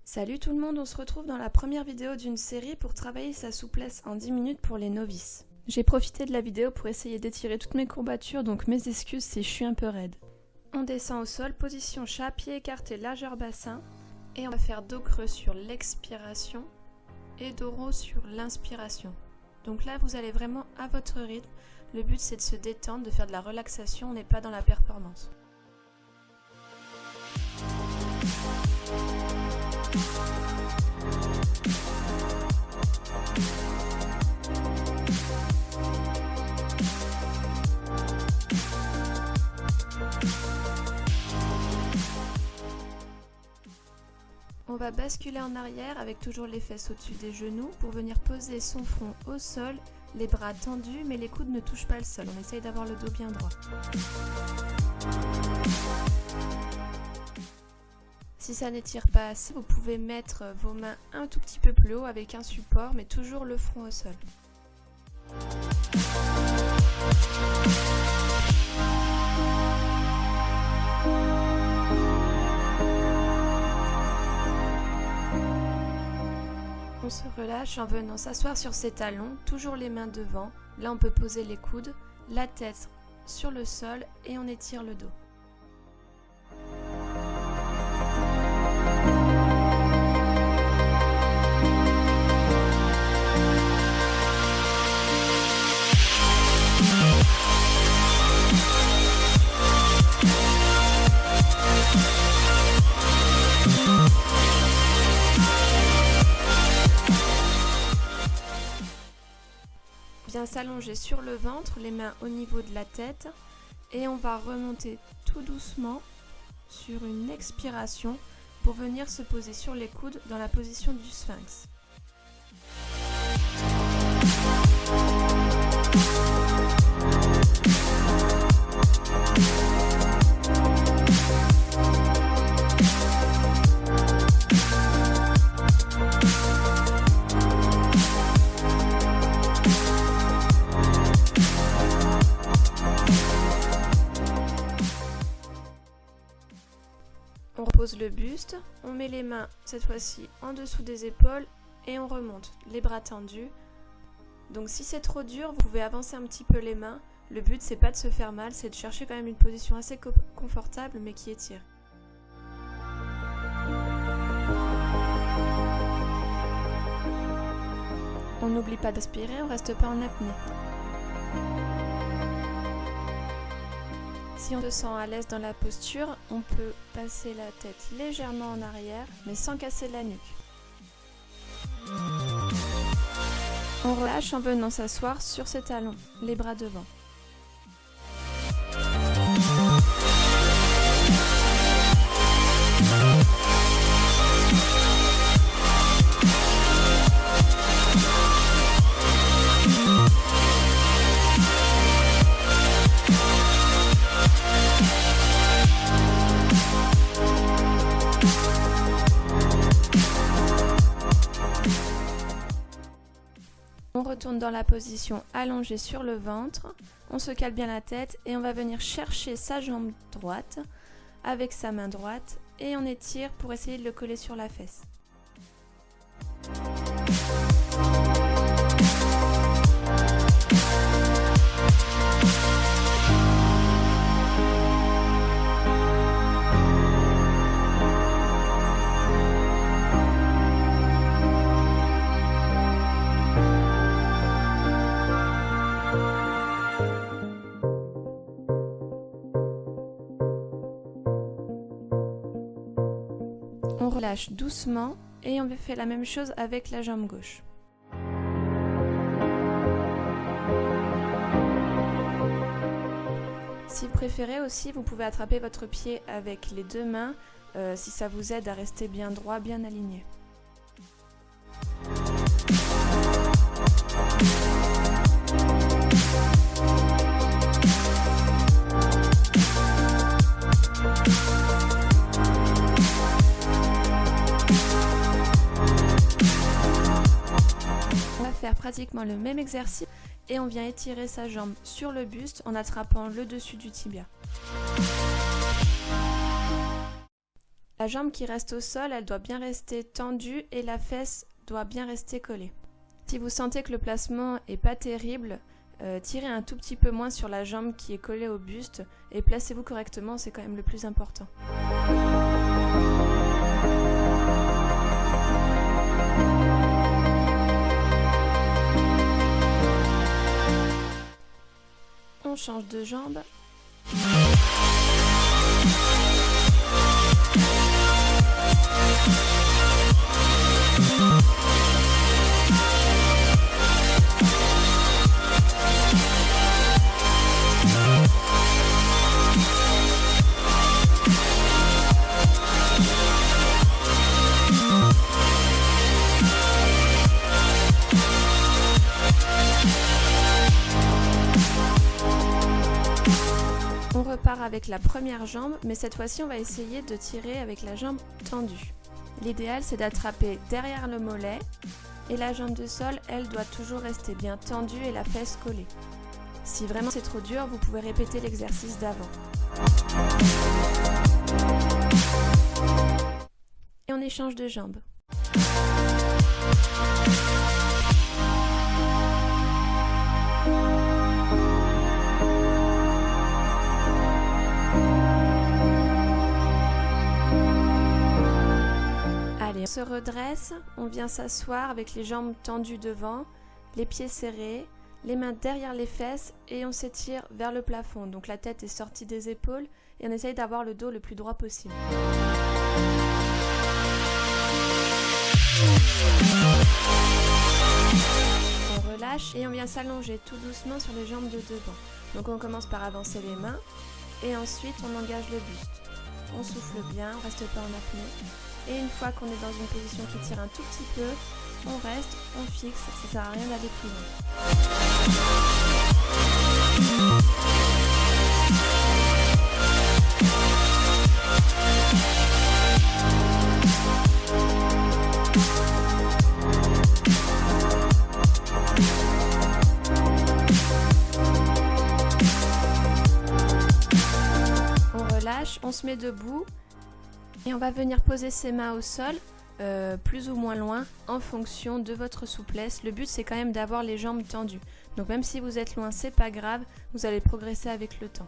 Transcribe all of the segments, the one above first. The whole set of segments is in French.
Salut tout le monde, on se retrouve dans la première vidéo d'une série pour travailler sa souplesse en 10 minutes pour les novices. J'ai profité de la vidéo pour essayer d'étirer toutes mes courbatures, donc mes excuses si je suis un peu raide. On descend au sol, position chat, pied écarté, largeur bassin. Et on va faire dos creux sur l'expiration et dos rond sur l'inspiration. Donc là, vous allez vraiment à votre rythme. Le but, c'est de se détendre, de faire de la relaxation, on n'est pas dans la performance. On va basculer en arrière avec toujours les fesses au-dessus des genoux pour venir poser son front au sol, les bras tendus mais les coudes ne touchent pas le sol. On essaye d'avoir le dos bien droit. Si ça n'étire pas assez, vous pouvez mettre vos mains un tout petit peu plus haut avec un support mais toujours le front au sol. On se relâche en venant s'asseoir sur ses talons, toujours les mains devant. Là on peut poser les coudes, la tête sur le sol et on étire le dos. Bien s'allonger sur le ventre, les mains au niveau de la tête et on va remonter tout doucement sur une expiration pour venir se poser sur les coudes dans la position du sphinx. On repose le buste, on met les mains cette fois-ci en dessous des épaules et on remonte, les bras tendus. Donc si c'est trop dur, vous pouvez avancer un petit peu les mains. Le but c'est pas de se faire mal, c'est de chercher quand même une position assez confortable mais qui étire. On n'oublie pas d'aspirer, on reste pas en apnée. Si on se sent à l'aise dans la posture, on peut passer la tête légèrement en arrière, mais sans casser la nuque. On relâche en venant s'asseoir sur ses talons, les bras devant. On retourne dans la position allongée sur le ventre, on se cale bien la tête et on va venir chercher sa jambe droite avec sa main droite et on étire pour essayer de le coller sur la fesse. On relâche doucement et on fait la même chose avec la jambe gauche. Si vous préférez aussi, vous pouvez attraper votre pied avec les deux mains si ça vous aide à rester bien droit, bien aligné. Faire pratiquement le même exercice et on vient étirer sa jambe sur le buste en attrapant le dessus du tibia. La jambe qui reste au sol, elle doit bien rester tendue et la fesse doit bien rester collée. Si vous sentez que le placement est pas terrible, tirez un tout petit peu moins sur la jambe qui est collée au buste et placez-vous correctement, c'est quand même le plus important. On change de jambe. On repart avec la première jambe, mais cette fois-ci on va essayer de tirer avec la jambe tendue. L'idéal c'est d'attraper derrière le mollet et la jambe de sol, elle doit toujours rester bien tendue et la fesse collée. Si vraiment c'est trop dur, vous pouvez répéter l'exercice d'avant. Et on échange de jambes. Allez, on se redresse, on vient s'asseoir avec les jambes tendues devant, les pieds serrés, les mains derrière les fesses et on s'étire vers le plafond. Donc la tête est sortie des épaules et on essaye d'avoir le dos le plus droit possible. On relâche et on vient s'allonger tout doucement sur les jambes de devant. Donc on commence par avancer les mains et ensuite on engage le buste. On souffle bien, on reste pas en apnée. Et une fois qu'on est dans une position qui tire un tout petit peu, on reste, on fixe, ça sert à rien d'aller plus loin. On relâche, on se met debout. Et on va venir poser ses mains au sol, plus ou moins loin, en fonction de votre souplesse. Le but c'est quand même d'avoir les jambes tendues. Donc même si vous êtes loin, c'est pas grave, vous allez progresser avec le temps.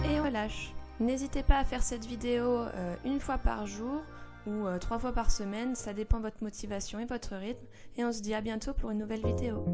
Et on relâche. N'hésitez pas à faire cette vidéo une fois par jour ou 3 fois par semaine, ça dépend de votre motivation et votre rythme. Et on se dit à bientôt pour une nouvelle vidéo.